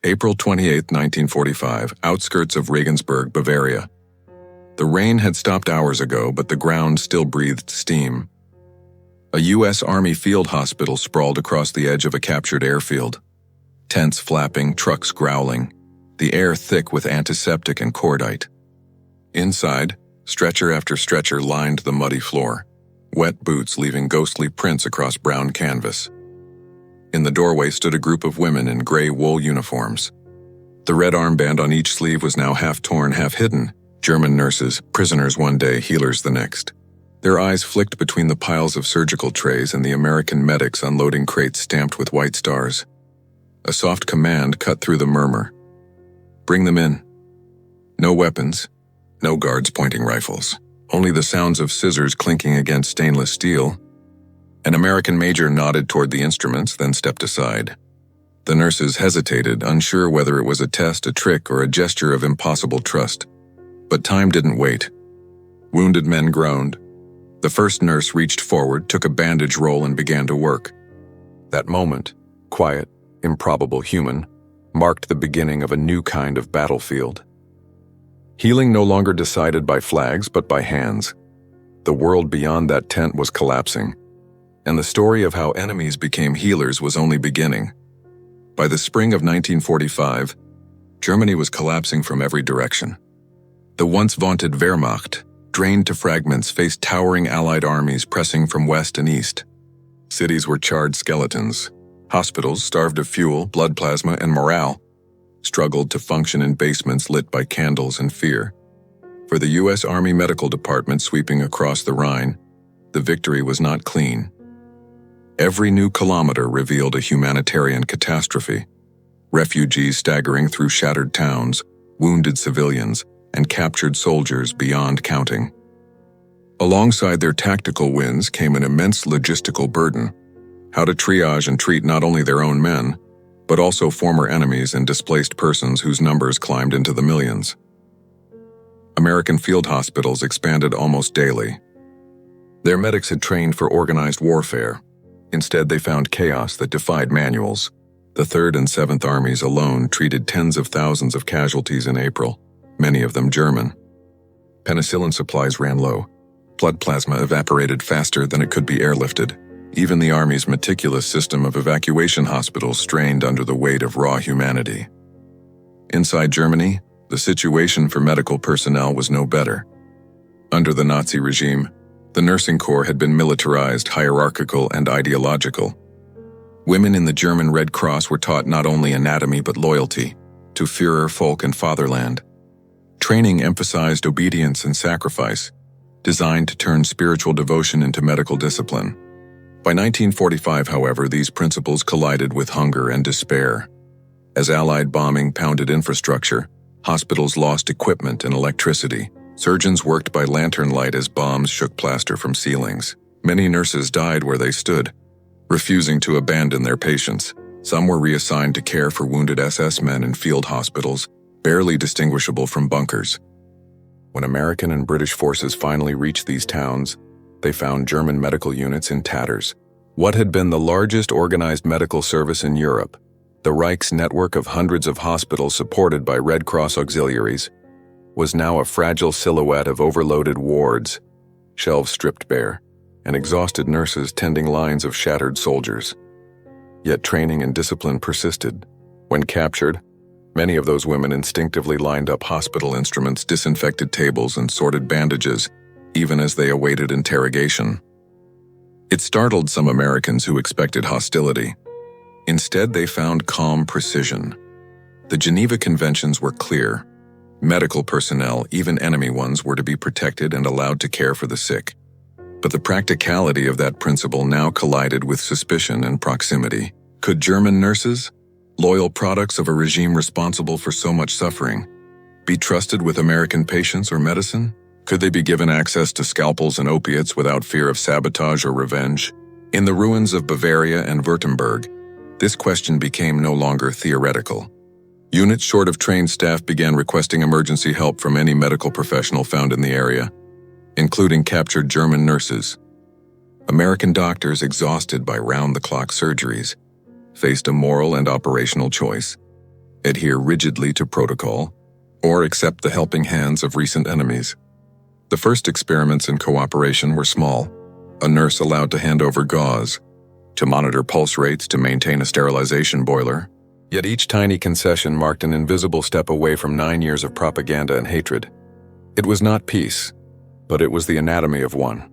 April 28, 1945, outskirts of Regensburg, Bavaria. The rain had stopped hours ago, but the ground still breathed steam. A U.S. Army field hospital sprawled across the edge of a captured airfield. Tents flapping, trucks growling, the air thick with antiseptic and cordite. Inside, stretcher after stretcher lined the muddy floor, wet boots leaving ghostly prints across brown canvas. In the doorway stood a group of women in gray wool uniforms. The red armband on each sleeve was now half torn, half hidden. German nurses, prisoners one day, healers the next. Their eyes flicked between the piles of surgical trays and the American medics unloading crates stamped with white stars. A soft command cut through the murmur. Bring them in. No weapons, no guards pointing rifles, only the sounds of scissors clinking against stainless steel. An American major nodded toward the instruments, then stepped aside. The nurses hesitated, unsure whether it was a test, a trick, or a gesture of impossible trust. But time didn't wait. Wounded men groaned. The first nurse reached forward, took a bandage roll, and began to work. That moment, quiet, improbable, human, marked the beginning of a new kind of battlefield. Healing no longer decided by flags, but by hands. The world beyond that tent was collapsing, and the story of how enemies became healers was only beginning. By the spring of 1945, Germany was collapsing from every direction. The once vaunted Wehrmacht, drained to fragments, faced towering Allied armies pressing from west and east. Cities were charred skeletons. Hospitals, starved of fuel, blood plasma, and morale, struggled to function in basements lit by candles and fear. For the U.S. Army Medical Department sweeping across the Rhine, the victory was not clean. Every new kilometer revealed a humanitarian catastrophe. Refugees staggering through shattered towns, wounded civilians, and captured soldiers beyond counting. Alongside their tactical wins came an immense logistical burden: how to triage and treat not only their own men, but also former enemies and displaced persons whose numbers climbed into the millions. American field hospitals expanded almost daily. Their medics had trained for organized warfare. Instead, they found chaos that defied manuals. The 3rd and 7th Armies alone treated tens of thousands of casualties in April, many of them German. Penicillin supplies ran low. Blood plasma evaporated faster than it could be airlifted. Even the Army's meticulous system of evacuation hospitals strained under the weight of raw humanity. Inside Germany, the situation for medical personnel was no better. Under the Nazi regime, the nursing corps had been militarized, hierarchical, and ideological. Women in the German Red Cross were taught not only anatomy but loyalty to Führer, folk, and fatherland. Training emphasized obedience and sacrifice, designed to turn spiritual devotion into medical discipline. By 1945, however, these principles collided with hunger and despair. As Allied bombing pounded infrastructure, hospitals lost equipment and electricity. Surgeons worked by lantern light as bombs shook plaster from ceilings. Many nurses died where they stood, refusing to abandon their patients. Some were reassigned to care for wounded SS men in field hospitals, barely distinguishable from bunkers. When American and British forces finally reached these towns, they found German medical units in tatters. What had been the largest organized medical service in Europe, the Reich's network of hundreds of hospitals supported by Red Cross auxiliaries, was now a fragile silhouette of overloaded wards, shelves stripped bare, and exhausted nurses tending lines of shattered soldiers. Yet training and discipline persisted. When captured, many of those women instinctively lined up hospital instruments, disinfected tables, and sorted bandages, even as they awaited interrogation. It startled some Americans who expected hostility. Instead, they found calm precision. The Geneva Conventions were clear. Medical personnel, even enemy ones, were to be protected and allowed to care for the sick. But the practicality of that principle now collided with suspicion and proximity. Could German nurses, loyal products of a regime responsible for so much suffering, be trusted with American patients or medicine? Could they be given access to scalpels and opiates without fear of sabotage or revenge? In the ruins of Bavaria and Württemberg, this question became no longer theoretical. Units short of trained staff began requesting emergency help from any medical professional found in the area, including captured German nurses. American doctors, exhausted by round-the-clock surgeries, faced a moral and operational choice: adhere rigidly to protocol, or accept the helping hands of recent enemies. The first experiments in cooperation were small. A nurse allowed to hand over gauze, to monitor pulse rates, to maintain a sterilization boiler. Yet each tiny concession marked an invisible step away from 9 years of propaganda and hatred. It was not peace, but it was the anatomy of one.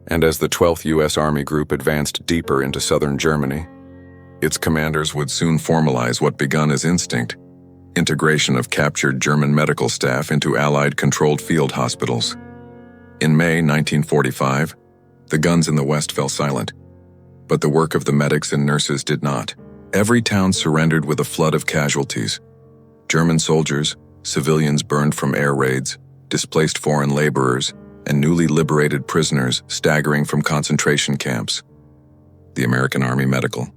And as the 12th U.S. Army Group advanced deeper into southern Germany, its commanders would soon formalize what begun as instinct: integration of captured German medical staff into Allied-controlled field hospitals. In May 1945, the guns in the West fell silent, but the work of the medics and nurses did not. Every town surrendered with a flood of casualties. German soldiers, civilians burned from air raids, displaced foreign laborers, and newly liberated prisoners staggering from concentration camps. The American Army Medical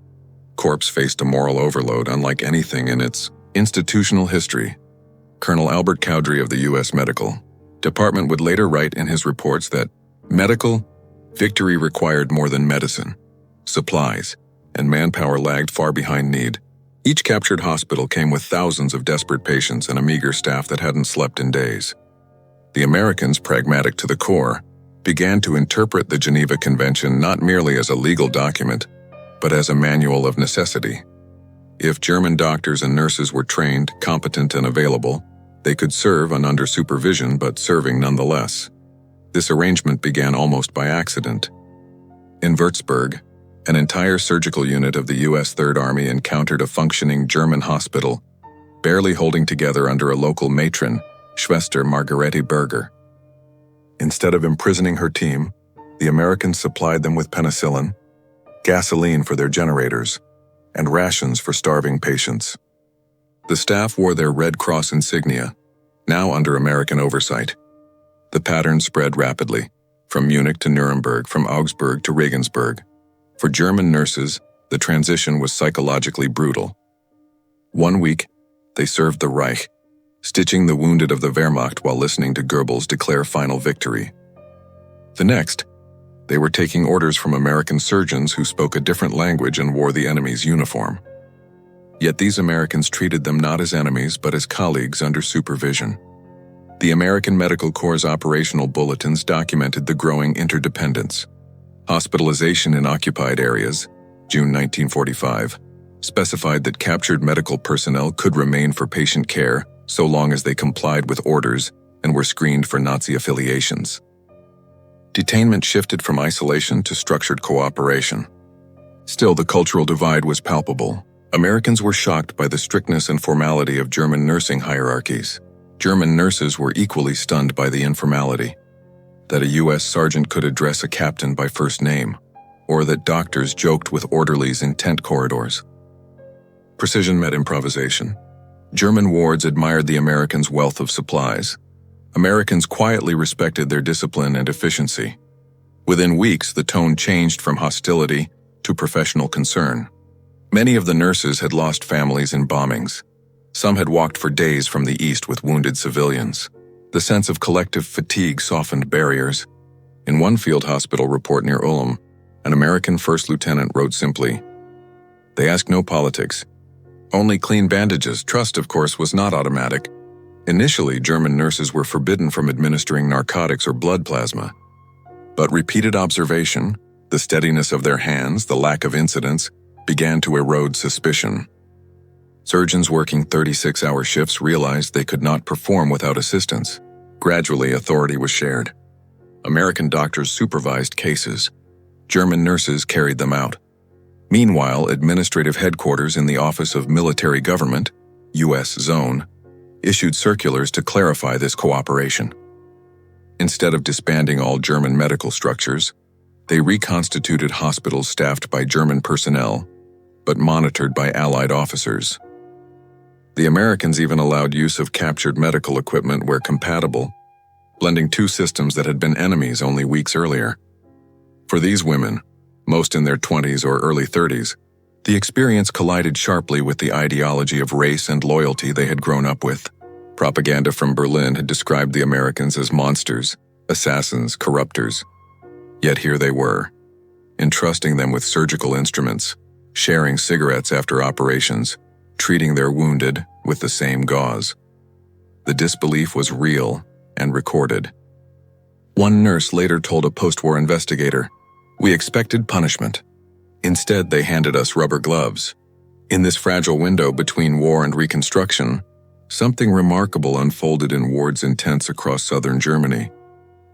Corps faced a moral overload unlike anything in its institutional history. Colonel Albert Cowdery of the U.S. Medical Department would later write in his reports that medical victory required more than medicine. Supplies and manpower lagged far behind need. Each captured hospital came with thousands of desperate patients and a meager staff that hadn't slept in days. The Americans, pragmatic to the core, began to interpret the Geneva Convention not merely as a legal document, but as a manual of necessity. If German doctors and nurses were trained, competent, and available, they could serve under supervision, but serving nonetheless. This arrangement began almost by accident. In Würzburg, an entire surgical unit of the U.S. Third Army encountered a functioning German hospital, barely holding together under a local matron, Schwester Margarete Berger. Instead of imprisoning her team, the Americans supplied them with penicillin, gasoline for their generators, and rations for starving patients. The staff wore their Red Cross insignia, now under American oversight. The pattern spread rapidly, from Munich to Nuremberg, from Augsburg to Regensburg. For German nurses, the transition was psychologically brutal. 1 week, they served the Reich, stitching the wounded of the Wehrmacht while listening to Goebbels declare final victory. The next, they were taking orders from American surgeons who spoke a different language and wore the enemy's uniform. Yet these Americans treated them not as enemies but as colleagues under supervision. The American Medical Corps' operational bulletins documented the growing interdependence. Hospitalization in occupied areas, June 1945, specified that captured medical personnel could remain for patient care so long as they complied with orders and were screened for Nazi affiliations. Detainment shifted from isolation to structured cooperation. Still, the cultural divide was palpable. Americans were shocked by the strictness and formality of German nursing hierarchies. German nurses were equally stunned by the informality. That a U.S. sergeant could address a captain by first name, or that doctors joked with orderlies in tent corridors. Precision met improvisation. German wards admired the Americans' wealth of supplies. Americans quietly respected their discipline and efficiency. Within weeks, the tone changed from hostility to professional concern. Many of the nurses had lost families in bombings. Some had walked for days from the east with wounded civilians. The sense of collective fatigue softened barriers. In one field hospital report near Ulm, an American first lieutenant wrote simply, "They ask no politics. Only clean bandages." Trust, of course, was not automatic. Initially, German nurses were forbidden from administering narcotics or blood plasma. But repeated observation, the steadiness of their hands, the lack of incidents, began to erode suspicion. Surgeons working 36-hour shifts realized they could not perform without assistance. Gradually, authority was shared. American doctors supervised cases. German nurses carried them out. Meanwhile, administrative headquarters in the Office of Military Government, U.S. Zone, issued circulars to clarify this cooperation. Instead of disbanding all German medical structures, they reconstituted hospitals staffed by German personnel, but monitored by Allied officers. The Americans even allowed use of captured medical equipment where compatible, blending two systems that had been enemies only weeks earlier. For these women, most in their 20s or early 30s, the experience collided sharply with the ideology of race and loyalty they had grown up with. Propaganda from Berlin had described the Americans as monsters, assassins, corruptors. Yet here they were, entrusting them with surgical instruments, sharing cigarettes after operations, treating their wounded with the same gauze. The disbelief was real and recorded. One nurse later told a post-war investigator, "We expected punishment. Instead, they handed us rubber gloves." In this fragile window between war and reconstruction, something remarkable unfolded in wards intense across southern Germany,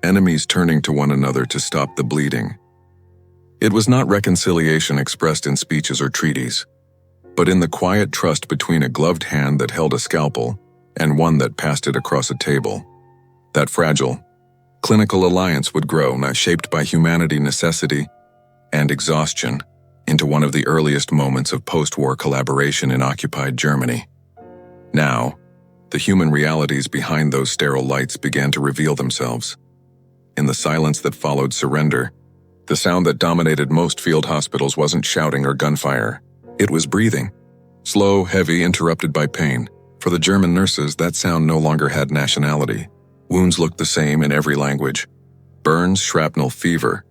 enemies turning to one another to stop the bleeding. It was not reconciliation expressed in speeches or treaties, but in the quiet trust between a gloved hand that held a scalpel and one that passed it across a table. That fragile, clinical alliance would grow, not shaped by humanity, necessity, and exhaustion, into one of the earliest moments of post-war collaboration in occupied Germany. Now, the human realities behind those sterile lights began to reveal themselves. In the silence that followed surrender, the sound that dominated most field hospitals wasn't shouting or gunfire. It was breathing. Slow, heavy, interrupted by pain. For the German nurses, that sound no longer had nationality. Wounds looked the same in every language. Burns, shrapnel, fever.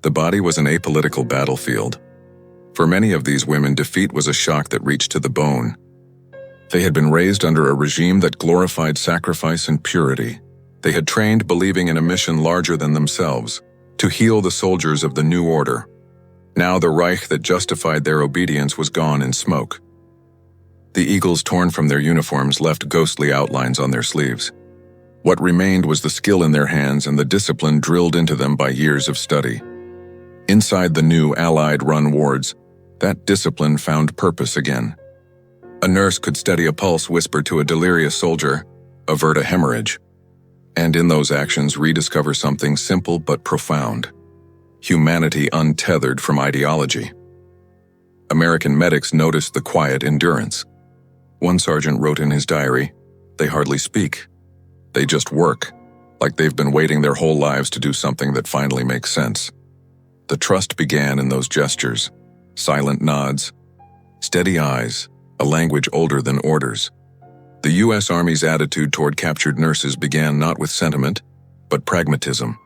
The body was an apolitical battlefield. For many of these women, defeat was a shock that reached to the bone. They had been raised under a regime that glorified sacrifice and purity. They had trained believing in a mission larger than themselves, to heal the soldiers of the new order. Now the Reich that justified their obedience was gone in smoke. The eagles torn from their uniforms left ghostly outlines on their sleeves. What remained was the skill in their hands and the discipline drilled into them by years of study. Inside the new Allied-run wards, that discipline found purpose again. A nurse could steady a pulse, whisper to a delirious soldier, avert a hemorrhage, and in those actions rediscover something simple but profound: humanity untethered from ideology. American medics noticed the quiet endurance. One sergeant wrote in his diary, "They hardly speak. They just work, like they've been waiting their whole lives to do something that finally makes sense." The trust began in those gestures, silent nods, steady eyes, a language older than orders. The U.S. Army's attitude toward captured nurses began not with sentiment, but pragmatism.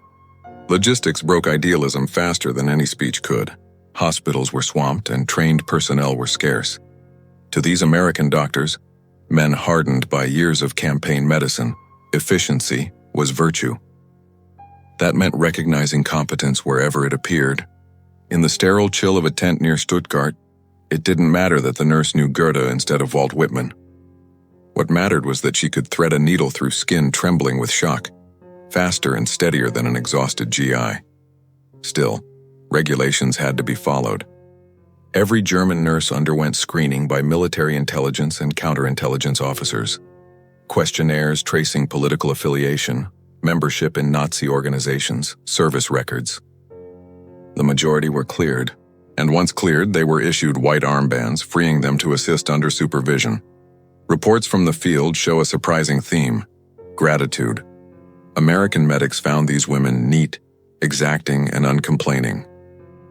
Logistics broke idealism faster than any speech could. Hospitals were swamped and trained personnel were scarce. To these American doctors, men hardened by years of campaign medicine, efficiency was virtue. That meant recognizing competence wherever it appeared. In the sterile chill of a tent near Stuttgart, it didn't matter that the nurse knew Goethe instead of Walt Whitman. What mattered was that she could thread a needle through skin trembling with shock, faster and steadier than an exhausted GI. Still, regulations had to be followed. Every German nurse underwent screening by military intelligence and counterintelligence officers. Questionnaires tracing political affiliation, membership in Nazi organizations, service records. The majority were cleared, and once cleared, they were issued white armbands, freeing them to assist under supervision. Reports from the field show a surprising theme: gratitude. American medics found these women neat, exacting, and uncomplaining.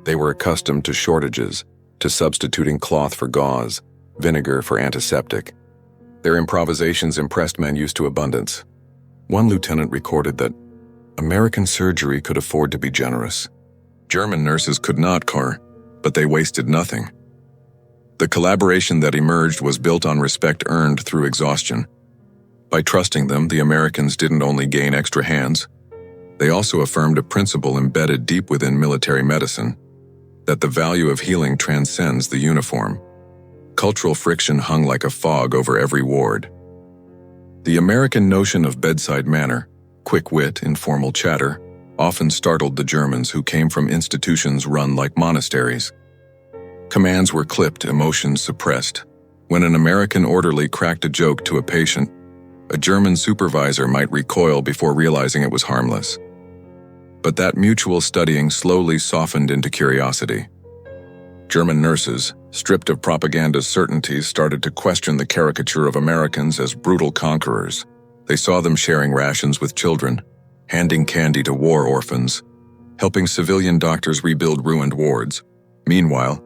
They were accustomed to shortages, to substituting cloth for gauze, vinegar for antiseptic. Their improvisations impressed men used to abundance. One lieutenant recorded that American surgery could afford to be generous. German nurses could not, but they wasted nothing. The collaboration that emerged was built on respect earned through exhaustion. By trusting them, the Americans didn't only gain extra hands, they also affirmed a principle embedded deep within military medicine, that the value of healing transcends the uniform. Cultural friction hung like a fog over every ward. The American notion of bedside manner, quick wit, informal chatter, often startled the Germans who came from institutions run like monasteries. Commands were clipped, emotions suppressed. When an American orderly cracked a joke to a patient, a German supervisor might recoil before realizing it was harmless. But that mutual studying slowly softened into curiosity. German nurses, stripped of propaganda's certainties, started to question the caricature of Americans as brutal conquerors. They saw them sharing rations with children, handing candy to war orphans, helping civilian doctors rebuild ruined wards. Meanwhile,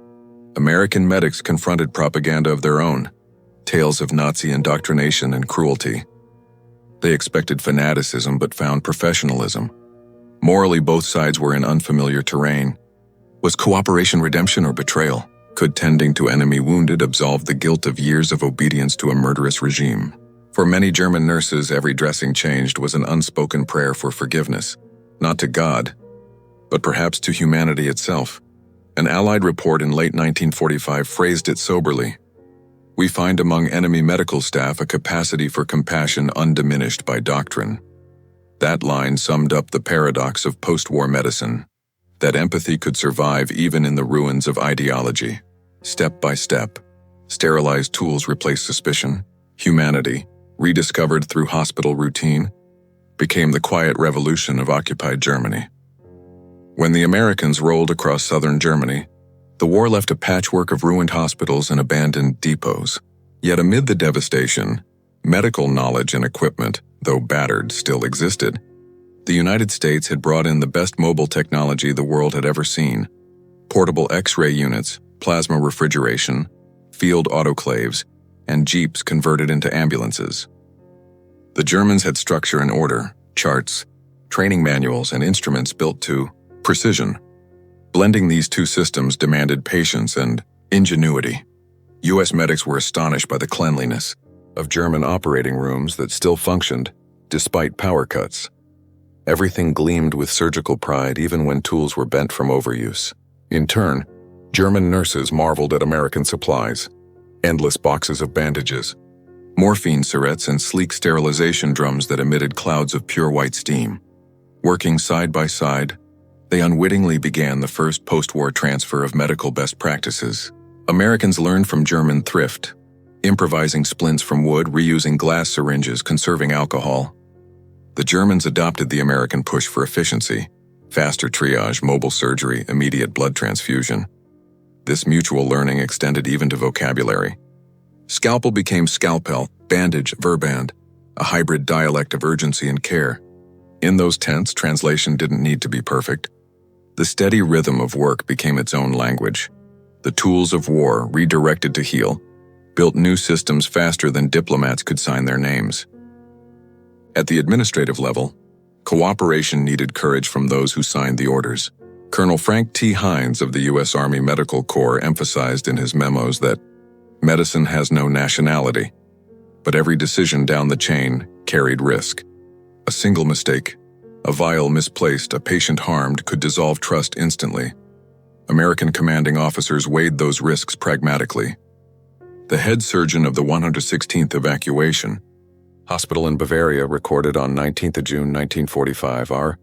American medics confronted propaganda of their own, tales of Nazi indoctrination and cruelty. They expected fanaticism but found professionalism. Morally, both sides were in unfamiliar terrain. Was cooperation redemption or betrayal? Could tending to enemy wounded absolve the guilt of years of obedience to a murderous regime? For many German nurses, every dressing changed was an unspoken prayer for forgiveness, not to God, but perhaps to humanity itself. An Allied report in late 1945 phrased it soberly. We find among enemy medical staff a capacity for compassion undiminished by doctrine. That line summed up the paradox of post-war medicine, that empathy could survive even in the ruins of ideology. Step by step, sterilized tools replaced suspicion. Humanity, rediscovered through hospital routine, became the quiet revolution of occupied Germany. When the Americans rolled across southern Germany, the war left a patchwork of ruined hospitals and abandoned depots. Yet amid the devastation, medical knowledge and equipment, though battered, still existed. The United States had brought in the best mobile technology the world had ever seen: portable X-ray units, plasma refrigeration, field autoclaves, and jeeps converted into ambulances. The Germans had structure and order, charts, training manuals, and instruments built to precision. Blending these two systems demanded patience and ingenuity. U.S. medics were astonished by the cleanliness of German operating rooms that still functioned despite power cuts. Everything gleamed with surgical pride even when tools were bent from overuse. In turn, German nurses marveled at American supplies: endless boxes of bandages, morphine syringes, and sleek sterilization drums that emitted clouds of pure white steam. Working side by side, they unwittingly began the first post-war transfer of medical best practices. Americans learned from German thrift, improvising splints from wood, reusing glass syringes, conserving alcohol. The Germans adopted the American push for efficiency: faster triage, mobile surgery, immediate blood transfusion. This mutual learning extended even to vocabulary. Scalpel became scalpel, bandage, verband, a hybrid dialect of urgency and care. In those tense, translation didn't need to be perfect. The steady rhythm of work became its own language. The tools of war, redirected to heal, built new systems faster than diplomats could sign their names. At the administrative level, cooperation needed courage from those who signed the orders. Colonel Frank T. Hines of the U.S. Army Medical Corps emphasized in his memos that medicine has no nationality, but every decision down the chain carried risk. A single mistake, a vial misplaced, a patient harmed, could dissolve trust instantly. American commanding officers weighed those risks pragmatically. The head surgeon of the 116th Evacuation Hospital in Bavaria recorded on 19th of June 1945, "Our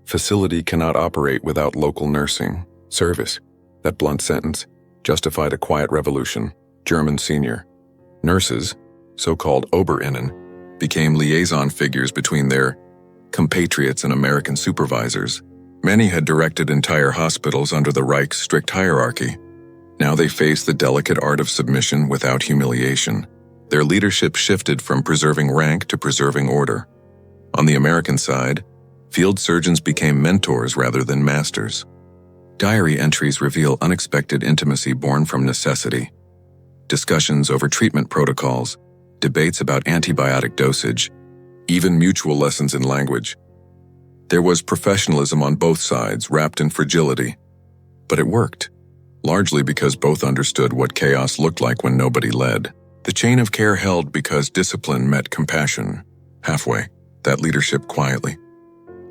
facility cannot operate without local nursing service." That blunt sentence justified a quiet revolution. German senior nurses, so-called Oberinnen, became liaison figures between their compatriots and American supervisors. Many had directed entire hospitals under the Reich's strict hierarchy. Now they faced the delicate art of submission without humiliation. Their leadership shifted from preserving rank to preserving order. On the American side, field surgeons became mentors rather than masters. Diary entries reveal unexpected intimacy born from necessity. Discussions over treatment protocols, debates about antibiotic dosage, even mutual lessons in language. There was professionalism on both sides, wrapped in fragility. But it worked, largely because both understood what chaos looked like when nobody led. The chain of care held because discipline met compassion. Halfway, that leadership quietly,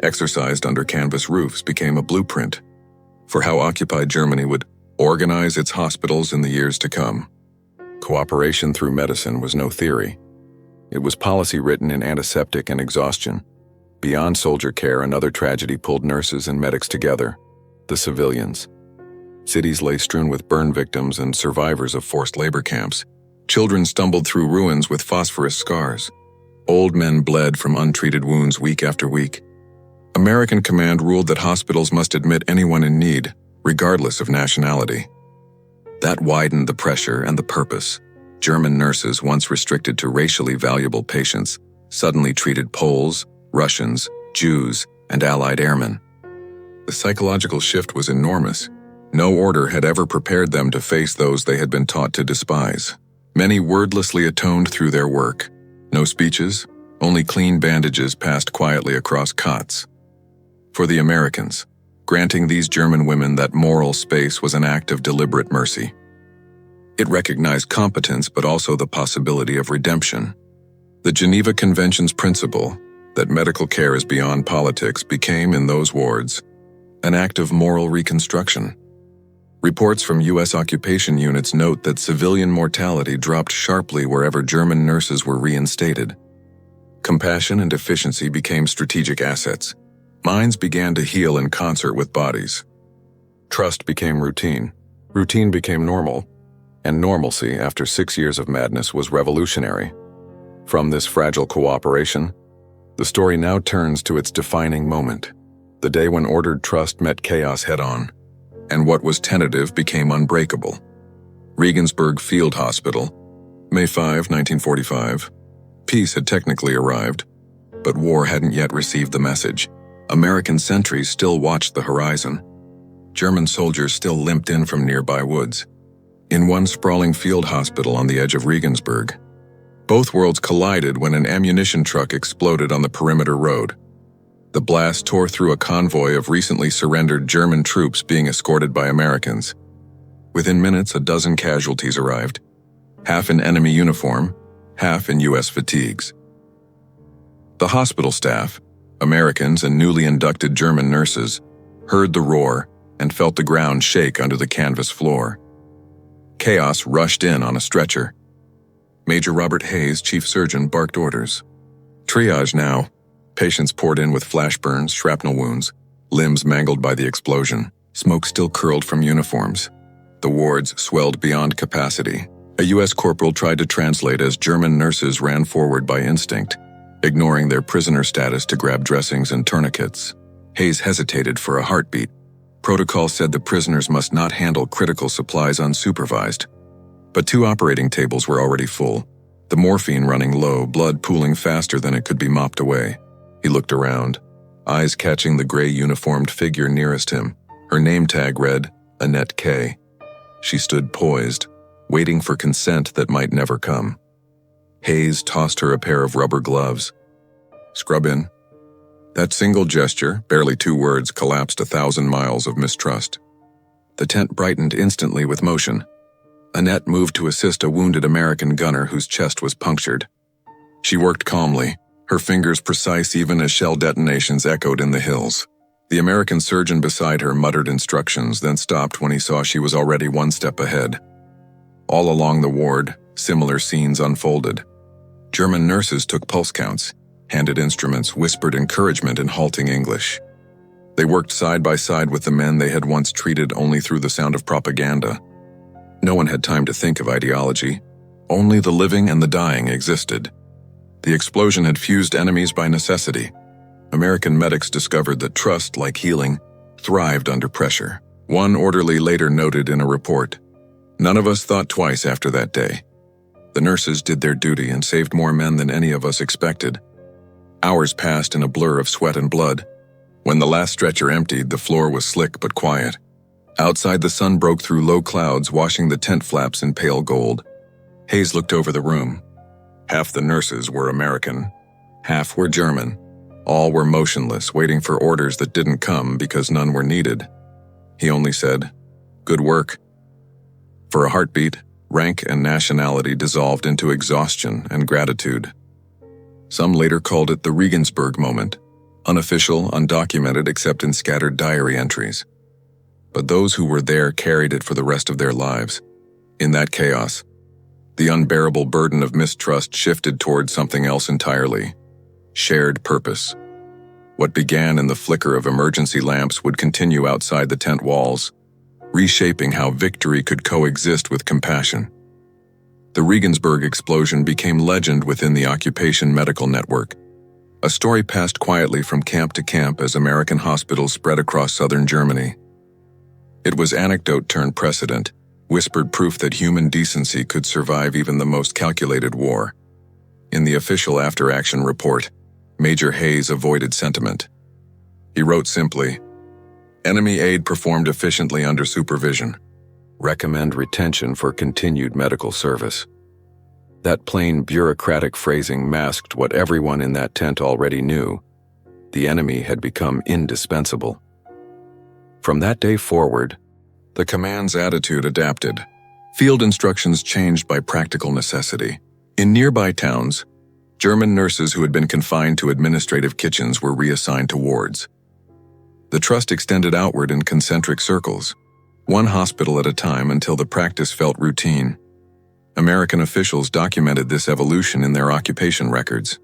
exercised under canvas roofs, became a blueprint for how occupied Germany would organize its hospitals in the years to come. Cooperation through medicine was no theory. It was policy written in antiseptic and exhaustion. Beyond soldier care, another tragedy pulled nurses and medics together: the civilians. Cities lay strewn with burn victims and survivors of forced labor camps. Children stumbled through ruins with phosphorus scars. Old men bled from untreated wounds week after week. American command ruled that hospitals must admit anyone in need, regardless of nationality. That widened the pressure and the purpose. German nurses, once restricted to racially valuable patients, suddenly treated Poles, Russians, Jews, and Allied airmen. The psychological shift was enormous. No order had ever prepared them to face those they had been taught to despise. Many wordlessly atoned through their work. No speeches, only clean bandages passed quietly across cots. For the Americans, granting these German women that moral space was an act of deliberate mercy. It recognized competence but also the possibility of redemption. The Geneva Convention's principle that medical care is beyond politics became, in those wards, an act of moral reconstruction. Reports from U.S. occupation units note that civilian mortality dropped sharply wherever German nurses were reinstated. Compassion and efficiency became strategic assets. Minds began to heal in concert with bodies. Trust became routine. Routine became normal. And normalcy, after 6 years of madness, was revolutionary. From this fragile cooperation, the story now turns to its defining moment, the day when ordered trust met chaos head-on, and what was tentative became unbreakable. Regensburg Field Hospital, May 5, 1945. Peace had technically arrived, but war hadn't yet received the message. American sentries still watched the horizon. German soldiers still limped in from nearby woods. In one sprawling field hospital on the edge of Regensburg, both worlds collided when an ammunition truck exploded on the perimeter road. The blast tore through a convoy of recently surrendered German troops being escorted by Americans. Within minutes, a dozen casualties arrived, half in enemy uniform, half in U.S. fatigues. The hospital staff, Americans and newly inducted German nurses, heard the roar and felt the ground shake under the canvas floor. Chaos rushed in on a stretcher. Major Robert Hayes, chief surgeon, barked orders. Triage now. Patients poured in with flash burns, shrapnel wounds, limbs mangled by the explosion. Smoke still curled from uniforms. The wards swelled beyond capacity. A U.S. corporal tried to translate as German nurses ran forward by instinct, ignoring their prisoner status to grab dressings and tourniquets. Hayes hesitated for a heartbeat. Protocol said the prisoners must not handle critical supplies unsupervised. But 2 operating tables were already full, the morphine running low, blood pooling faster than it could be mopped away. He looked around, eyes catching the gray uniformed figure nearest him. Her name tag read, Annette K. She stood poised, waiting for consent that might never come. Hayes tossed her a pair of rubber gloves. Scrub in. That single gesture, barely 2 words, collapsed 1,000 miles of mistrust. The tent brightened instantly with motion. Annette moved to assist a wounded American gunner whose chest was punctured. She worked calmly, her fingers precise even as shell detonations echoed in the hills. The American surgeon beside her muttered instructions, then stopped when he saw she was already 1 step ahead. All along the ward, similar scenes unfolded. German nurses took pulse counts, handed instruments, whispered encouragement in halting English. They worked side by side with the men they had once treated only through the sound of propaganda. No one had time to think of ideology. Only the living and the dying existed. The explosion had fused enemies by necessity. American medics discovered that trust, like healing, thrived under pressure. One orderly later noted in a report, "None of us thought twice after that day. The nurses did their duty and saved more men than any of us expected." Hours passed in a blur of sweat and blood. When the last stretcher emptied, the floor was slick but quiet. Outside, the sun broke through low clouds, washing the tent flaps in pale gold. Hayes looked over the room. Half the nurses were American, half were German. All were motionless, waiting for orders that didn't come because none were needed. He only said, "Good work." For a heartbeat, rank and nationality dissolved into exhaustion and gratitude. Some later called it the Regensburg moment, unofficial, undocumented except in scattered diary entries. But those who were there carried it for the rest of their lives. In that chaos, the unbearable burden of mistrust shifted toward something else entirely: shared purpose. What began in the flicker of emergency lamps would continue outside the tent walls, reshaping how victory could coexist with compassion. The Regensburg explosion became legend within the occupation medical network. A story passed quietly from camp to camp as American hospitals spread across southern Germany. It was anecdote turned precedent, whispered proof that human decency could survive even the most calculated war. In the official after-action report, Major Hayes avoided sentiment. He wrote simply, "Enemy aid performed efficiently under supervision. Recommend retention for continued medical service." That plain bureaucratic phrasing masked what everyone in that tent already knew. The enemy had become indispensable. From that day forward, the command's attitude adapted. Field instructions changed by practical necessity. In nearby towns, German nurses who had been confined to administrative kitchens were reassigned to wards. The trust extended outward in concentric circles, one hospital at a time until the practice felt routine. American officials documented this evolution in their occupation records.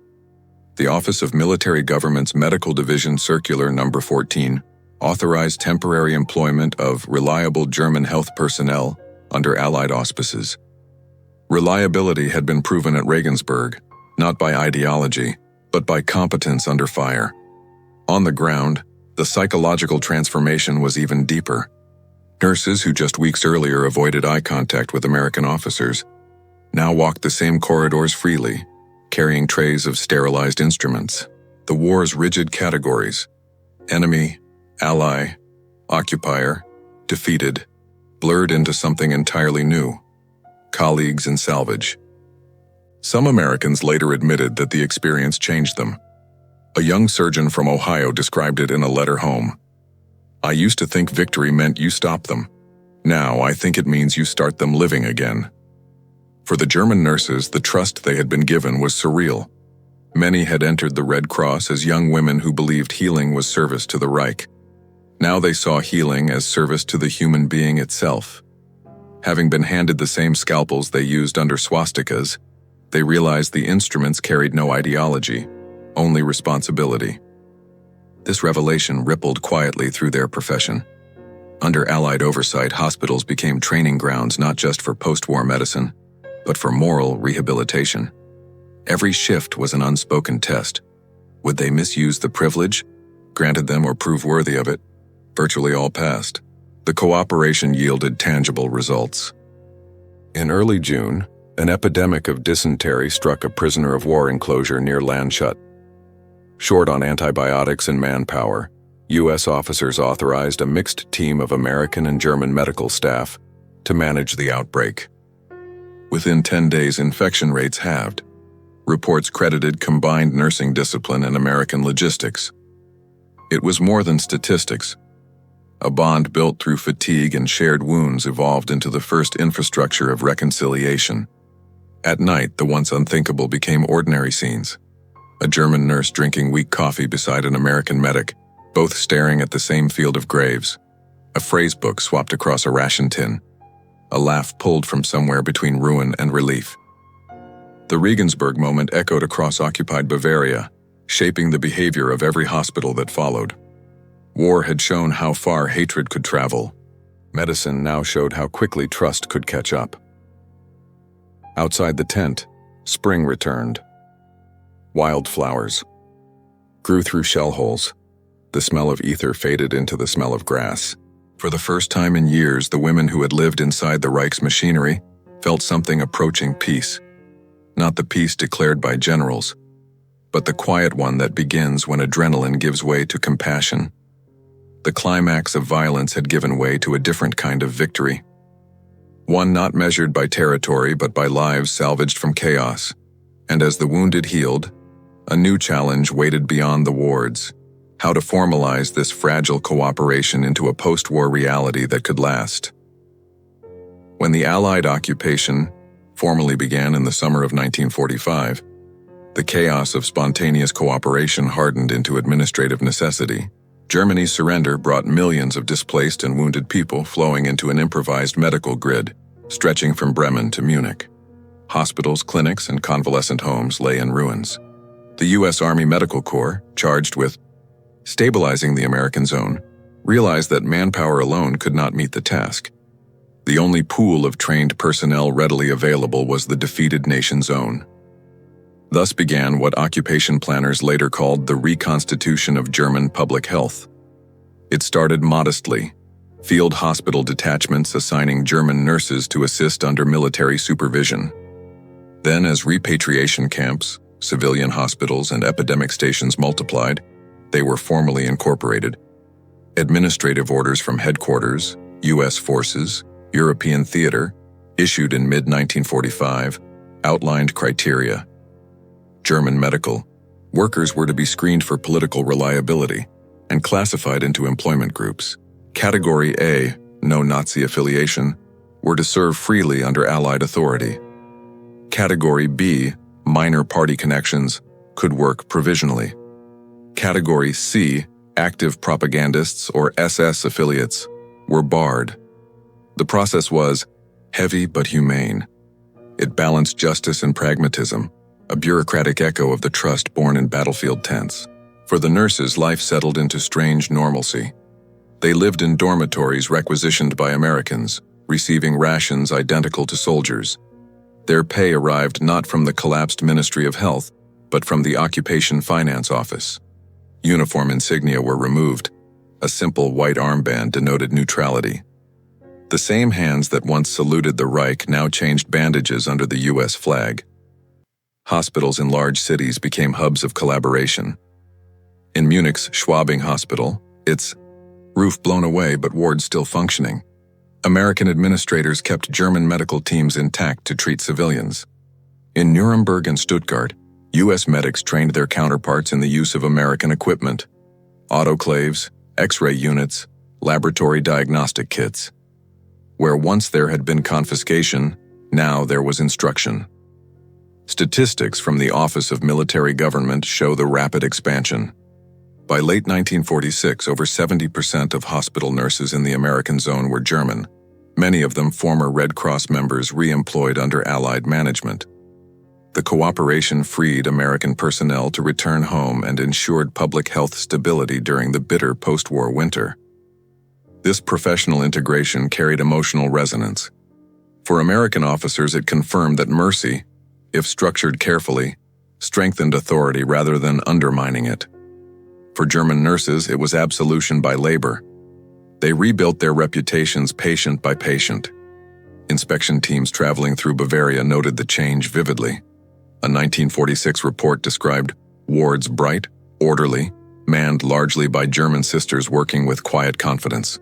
The Office of Military Government's Medical Division Circular No. 14 authorized temporary employment of reliable German health personnel under Allied auspices. Reliability had been proven at Regensburg, not by ideology, but by competence under fire. On the ground, the psychological transformation was even deeper. Nurses who just weeks earlier avoided eye contact with American officers now walked the same corridors freely, carrying trays of sterilized instruments. The war's rigid categories, enemy, ally, occupier, defeated, blurred into something entirely new: colleagues and salvage. Some Americans later admitted that the experience changed them. A young surgeon from Ohio described it in a letter home. "I used to think victory meant you stop them. Now I think it means you start them living again." For the German nurses, the trust they had been given was surreal. Many had entered the Red Cross as young women who believed healing was service to the Reich. Now they saw healing as service to the human being itself. Having been handed the same scalpels they used under swastikas, they realized the instruments carried no ideology, only responsibility. This revelation rippled quietly through their profession. Under Allied oversight, hospitals became training grounds not just for post-war medicine, but for moral rehabilitation. Every shift was an unspoken test. Would they misuse the privilege granted them or prove worthy of it? Virtually all passed. The cooperation yielded tangible results. In early June, an epidemic of dysentery struck a prisoner of war enclosure near Landshut. Short on antibiotics and manpower, U.S. officers authorized a mixed team of American and German medical staff to manage the outbreak. Within 10 days, infection rates halved. Reports credited combined nursing discipline and American logistics. It was more than statistics. A bond built through fatigue and shared wounds evolved into the first infrastructure of reconciliation. At night, the once unthinkable became ordinary scenes. A German nurse drinking weak coffee beside an American medic, both staring at the same field of graves. A phrase book swapped across a ration tin. A laugh pulled from somewhere between ruin and relief. The Regensburg moment echoed across occupied Bavaria, shaping the behavior of every hospital that followed. War had shown how far hatred could travel. Medicine now showed how quickly trust could catch up. Outside the tent, spring returned. Wildflowers grew through shell holes. The smell of ether faded into the smell of grass. For the first time in years, the women who had lived inside the Reich's machinery felt something approaching peace. Not the peace declared by generals, but the quiet one that begins when adrenaline gives way to compassion. The climax of violence had given way to a different kind of victory. One not measured by territory but by lives salvaged from chaos. And as the wounded healed, a new challenge waited beyond the wards: how to formalize this fragile cooperation into a post-war reality that could last. When the Allied occupation formally began in the summer of 1945, the chaos of spontaneous cooperation hardened into administrative necessity. Germany's surrender brought millions of displaced and wounded people flowing into an improvised medical grid, stretching from Bremen to Munich. Hospitals, clinics, and convalescent homes lay in ruins. The U.S. Army Medical Corps, charged with stabilizing the American zone, realized that manpower alone could not meet the task. The only pool of trained personnel readily available was the defeated nation zone. Thus began what occupation planners later called the reconstitution of German public health. It started modestly, field hospital detachments assigning German nurses to assist under military supervision. Then, as repatriation camps, civilian hospitals, and epidemic stations multiplied, they were formally incorporated. Administrative orders from headquarters, U.S. forces, European theater, issued in mid-1945, outlined criteria. German medical workers were to be screened for political reliability and classified into employment groups. Category A, no Nazi affiliation, were to serve freely under Allied authority. Category B, minor party connections, could work provisionally. Category C, active propagandists or SS affiliates, were barred. The process was heavy but humane. It balanced justice and pragmatism, a bureaucratic echo of the trust born in battlefield tents. For the nurses, life settled into strange normalcy. They lived in dormitories requisitioned by Americans, receiving rations identical to soldiers. Their pay arrived not from the collapsed Ministry of Health, but from the Occupation Finance Office. Uniform insignia were removed. A simple white armband denoted neutrality. The same hands that once saluted the Reich now changed bandages under the U.S. flag. Hospitals in large cities became hubs of collaboration. In Munich's Schwabing Hospital, its roof blown away but wards still functioning, American administrators kept German medical teams intact to treat civilians. In Nuremberg and Stuttgart, U.S. medics trained their counterparts in the use of American equipment: autoclaves, X-ray units, laboratory diagnostic kits. Where once there had been confiscation, now there was instruction. Statistics from the Office of Military Government show the rapid expansion. By late 1946, over 70% of hospital nurses in the American zone were German, many of them former Red Cross members re-employed under Allied management. The cooperation freed American personnel to return home and ensured public health stability during the bitter post-war winter. This professional integration carried emotional resonance. For American officers, it confirmed that mercy, if structured carefully, strengthened authority rather than undermining it. For German nurses, it was absolution by labor. They rebuilt their reputations patient by patient. Inspection teams traveling through Bavaria noted the change vividly. A 1946 report described wards bright, orderly, manned largely by German sisters working with quiet confidence.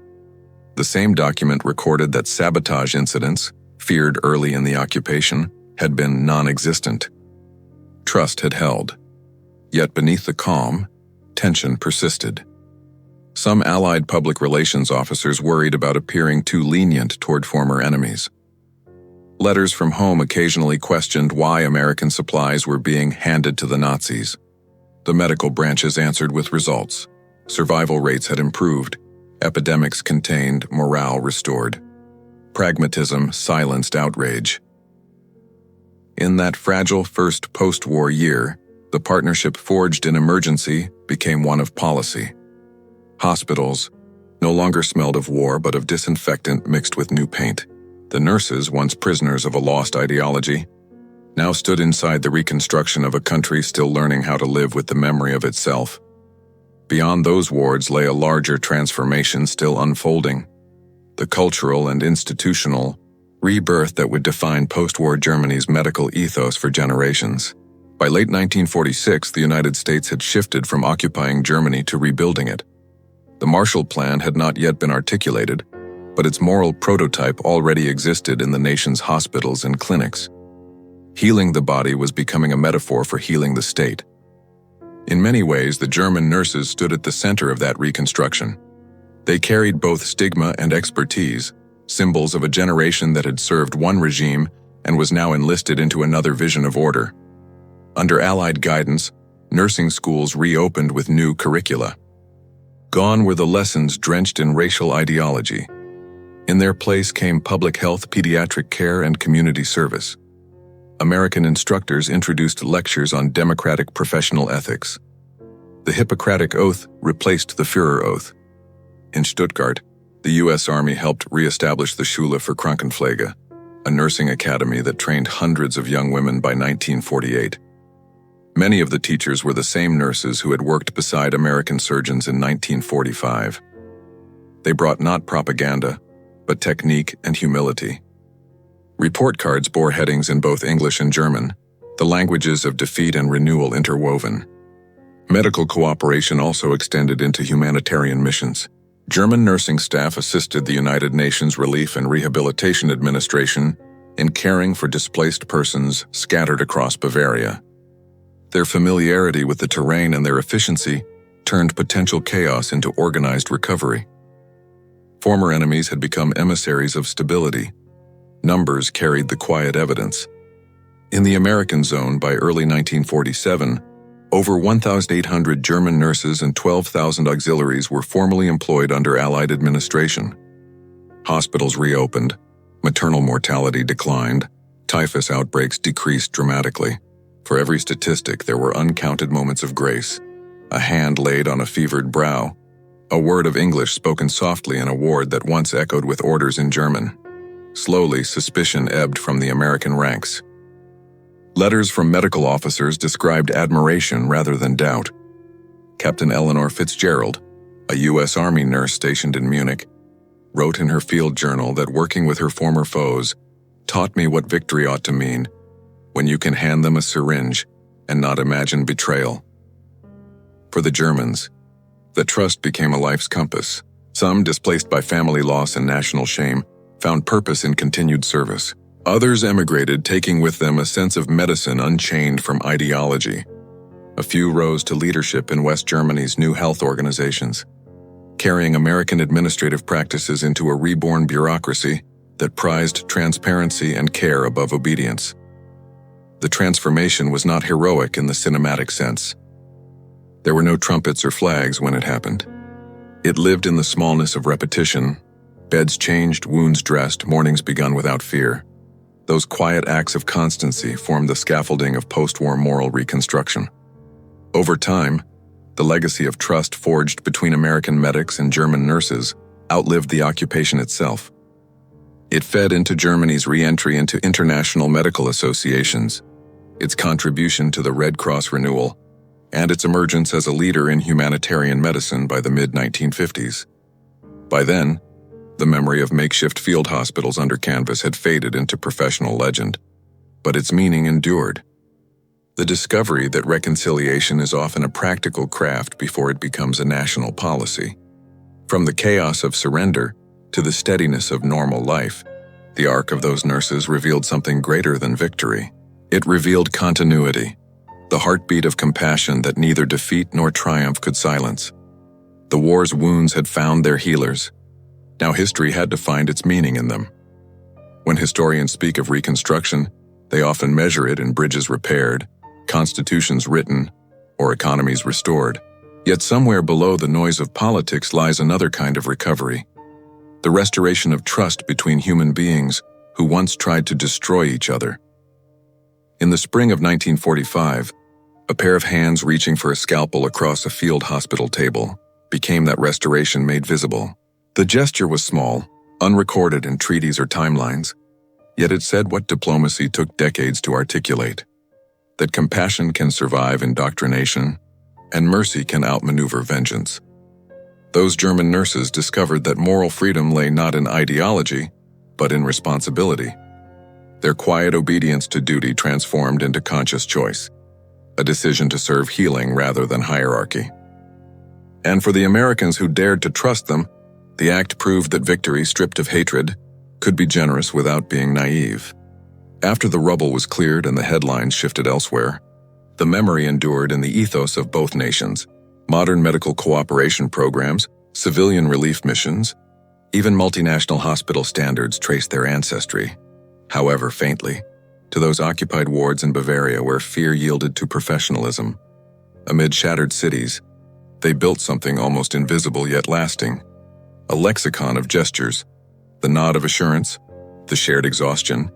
The same document recorded that sabotage incidents, feared early in the occupation, had been non-existent. Trust had held. Yet beneath the calm, tension persisted. Some Allied public relations officers worried about appearing too lenient toward former enemies. Letters from home occasionally questioned why American supplies were being handed to the Nazis. The medical branches answered with results. Survival rates had improved. Epidemics contained, morale restored. Pragmatism silenced outrage. In that fragile first post-war year, the partnership forged in emergency became one of policy. Hospitals no longer smelled of war but of disinfectant mixed with new paint. The nurses, once prisoners of a lost ideology, now stood inside the reconstruction of a country still learning how to live with the memory of itself. Beyond those wards lay a larger transformation still unfolding, the cultural and institutional rebirth that would define post-war Germany's medical ethos for generations. By late 1946, the United States had shifted from occupying Germany to rebuilding it. The Marshall Plan had not yet been articulated, but its moral prototype already existed in the nation's hospitals and clinics. Healing the body was becoming a metaphor for healing the state. In many ways, the German nurses stood at the center of that reconstruction. They carried both stigma and expertise, symbols of a generation that had served one regime and was now enlisted into another vision of order. Under Allied guidance, nursing schools reopened with new curricula. Gone were the lessons drenched in racial ideology. In their place came public health, pediatric care, and community service. American instructors introduced lectures on democratic professional ethics. The Hippocratic Oath replaced the Führer Oath. In Stuttgart, the U.S. Army helped re-establish the Schule für Krankenpflege, a nursing academy that trained hundreds of young women by 1948. Many of the teachers were the same nurses who had worked beside American surgeons in 1945. They brought not propaganda, but technique and humility. Report cards bore headings in both English and German, the languages of defeat and renewal interwoven. Medical cooperation also extended into humanitarian missions. German nursing staff assisted the United Nations Relief and Rehabilitation Administration in caring for displaced persons scattered across Bavaria. Their familiarity with the terrain and their efficiency turned potential chaos into organized recovery. Former enemies had become emissaries of stability. Numbers carried the quiet evidence. In the American zone by early 1947, over 1,800 German nurses and 12,000 auxiliaries were formally employed under Allied administration. Hospitals reopened, maternal mortality declined, typhus outbreaks decreased dramatically. For every statistic, there were uncounted moments of grace. A hand laid on a fevered brow, a word of English spoken softly in a ward that once echoed with orders in German. Slowly, suspicion ebbed from the American ranks. Letters from medical officers described admiration rather than doubt. Captain Eleanor Fitzgerald, a U.S. Army nurse stationed in Munich, wrote in her field journal that working with her former foes taught me what victory ought to mean, when you can hand them a syringe and not imagine betrayal. For the Germans, the trust became a life's compass. Some, displaced by family loss and national shame, found purpose in continued service. Others emigrated, taking with them a sense of medicine unchained from ideology. A few rose to leadership in West Germany's new health organizations, carrying American administrative practices into a reborn bureaucracy that prized transparency and care above obedience. The transformation was not heroic in the cinematic sense. There were no trumpets or flags when it happened. It lived in the smallness of repetition. Beds changed, wounds dressed, mornings begun without fear. Those quiet acts of constancy formed the scaffolding of post-war moral reconstruction. Over time, the legacy of trust forged between American medics and German nurses outlived the occupation itself. It fed into Germany's re-entry into international medical associations, its contribution to the Red Cross renewal, and its emergence as a leader in humanitarian medicine by the mid-1950s. By then, the memory of makeshift field hospitals under canvas had faded into professional legend, but its meaning endured. The discovery that reconciliation is often a practical craft before it becomes a national policy. From the chaos of surrender to the steadiness of normal life, the arc of those nurses revealed something greater than victory. It revealed continuity, the heartbeat of compassion that neither defeat nor triumph could silence. The war's wounds had found their healers. Now history had to find its meaning in them. When historians speak of reconstruction, they often measure it in bridges repaired, constitutions written, or economies restored. Yet somewhere below the noise of politics lies another kind of recovery, the restoration of trust between human beings who once tried to destroy each other. In the spring of 1945, a pair of hands reaching for a scalpel across a field hospital table became that restoration made visible. The gesture was small, unrecorded in treaties or timelines, yet it said what diplomacy took decades to articulate: that compassion can survive indoctrination, and mercy can outmaneuver vengeance. Those German nurses discovered that moral freedom lay not in ideology, but in responsibility. Their quiet obedience to duty transformed into conscious choice, a decision to serve healing rather than hierarchy. And for the Americans who dared to trust them, the act proved that victory, stripped of hatred, could be generous without being naive. After the rubble was cleared and the headlines shifted elsewhere, the memory endured in the ethos of both nations. Modern medical cooperation programs, civilian relief missions, even multinational hospital standards trace their ancestry, however faintly, to those occupied wards in Bavaria where fear yielded to professionalism. Amid shattered cities, they built something almost invisible yet lasting, a lexicon of gestures, the nod of assurance, the shared exhaustion,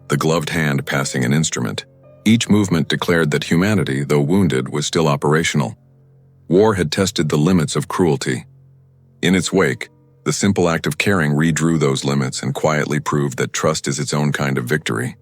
the gloved hand passing an instrument. Each movement declared that humanity, though wounded, was still operational. War had tested the limits of cruelty. In its wake, the simple act of caring redrew those limits and quietly proved that trust is its own kind of victory.